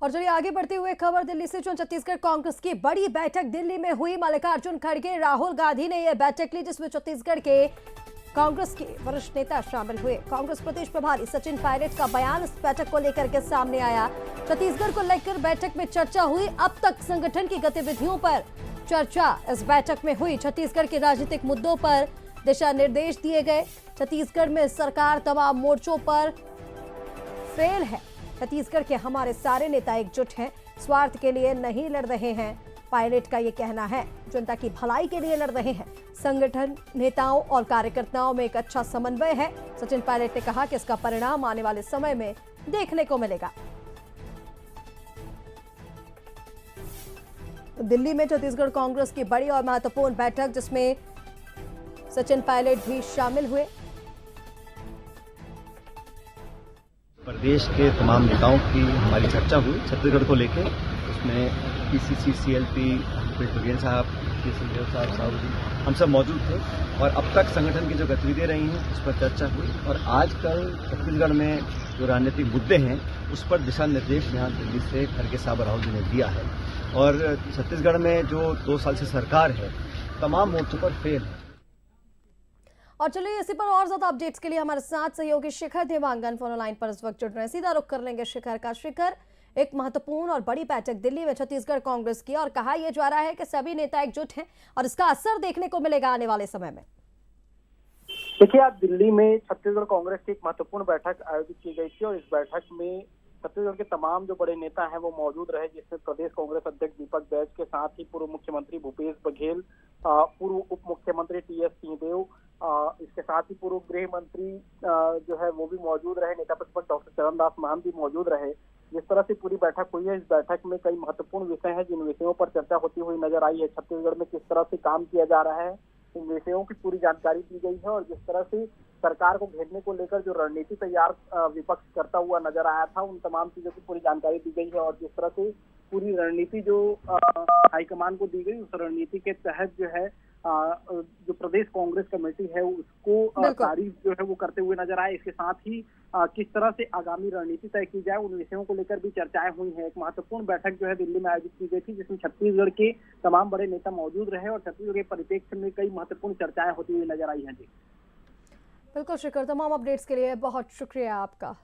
और चलिए आगे बढ़ते हुए खबर दिल्ली से, जो छत्तीसगढ़ कांग्रेस की बड़ी बैठक दिल्ली में हुई। मल्लिकार्जुन खड़गे, राहुल गांधी ने यह बैठक ली, जिसमें छत्तीसगढ़ के कांग्रेस के वरिष्ठ नेता शामिल हुए। कांग्रेस प्रदेश प्रभारी सचिन पायलट का बयान इस बैठक को लेकर के सामने आया। छत्तीसगढ़ को लेकर बैठक में चर्चा हुई। अब तक संगठन की गतिविधियों पर चर्चा इस बैठक में हुई। छत्तीसगढ़ के राजनीतिक मुद्दों पर दिशा निर्देश दिए गए। छत्तीसगढ़ में सरकार तमाम मोर्चों पर फेल है। छत्तीसगढ़ के हमारे सारे नेता एकजुट हैं, स्वार्थ के लिए नहीं लड़ रहे हैं, पायलट का ये कहना है। जनता की भलाई के लिए लड़ रहे हैं। संगठन नेताओं और कार्यकर्ताओं में एक अच्छा समन्वय है। सचिन पायलट ने कहा कि इसका परिणाम आने वाले समय में देखने को मिलेगा। दिल्ली में छत्तीसगढ़ कांग्रेस की बड़ी और महत्वपूर्ण बैठक, जिसमें सचिन पायलट भी शामिल हुए। प्रदेश के तमाम नेताओं की हमारी चर्चा हुई छत्तीसगढ़ को लेकर। उसमें पीसीसी, सीएलपी, बघेल साहब, सिंहदेव साहब, साहू जी, हम सब मौजूद थे और अब तक संगठन की जो गतिविधियां रही हैं उस पर चर्चा हुई। और आजकल छत्तीसगढ़ में जो राजनीतिक मुद्दे हैं उस पर दिशा निर्देश यहाँ दिल्ली से खड़गे साहब और राहुल जी ने दिया है। और छत्तीसगढ़ में जो 2 साल से सरकार है तमाम मोर्चों पर फेल है। और चलिए इसी पर और ज्यादा अपडेट्स के लिए हमारे साथ सहयोगी शिखर देवांगन फोन लाइन पर इस वक्त जुड़ रहे हैं। सीधा रुख कर लेंगे शिखर का। शिखर, एक महत्वपूर्ण और बड़ी बैठक दिल्ली में छत्तीसगढ़ कांग्रेस की, और कहा यह जा रहा है कि सभी नेता एकजुट हैं और इसका असर देखने को मिलेगा आने वाले समय में। देखिए, आज दिल्ली में छत्तीसगढ़ कांग्रेस की एक महत्वपूर्ण बैठक आयोजित की गई थी और इस बैठक में छत्तीसगढ़ के तमाम जो बड़े नेता हैं वो मौजूद रहे, जिसमें प्रदेश कांग्रेस अध्यक्ष दीपक बैज के साथ ही पूर्व मुख्यमंत्री भूपेश बघेल, पूर्व उप मुख्यमंत्री टीएस सिंहदेव, इसके साथ ही पूर्व गृह मंत्री जो है वो भी मौजूद रहे। नेता प्रतिपक्ष डॉक्टर चरणदास महंत भी मौजूद रहे। जिस तरह से पूरी बैठक हुई है, इस बैठक में कई महत्वपूर्ण विषय हैं जिन विषयों पर चर्चा होती हुई नजर आई है। छत्तीसगढ़ में किस तरह से काम किया जा रहा है, इन विषयों की पूरी जानकारी दी गई है। और जिस तरह से सरकार को घेरने को लेकर जो रणनीति तैयार विपक्ष करता हुआ नजर आया था, उन तमाम चीजों की पूरी जानकारी दी गई है। और जिस तरह से पूरी रणनीति जो हाईकमान को दी गई, उस रणनीति के तहत जो है जो प्रदेश कांग्रेस कमेटी है उसको तारीफ जो है वो करते हुए नजर आए। इसके साथ ही किस तरह से आगामी रणनीति तय की जाए, उन विषयों को लेकर भी चर्चाएं हुई हैं। एक महत्वपूर्ण बैठक जो है दिल्ली में आयोजित की गई थी, जिसमें छत्तीसगढ़ के तमाम बड़े नेता मौजूद रहे और छत्तीसगढ़ के परिप्रेक्ष्य में कई महत्वपूर्ण चर्चाएं होती हुई नजर आई हैं। जी बिल्कुल शिखर, तमाम अपडेट्स के लिए बहुत शुक्रिया आपका।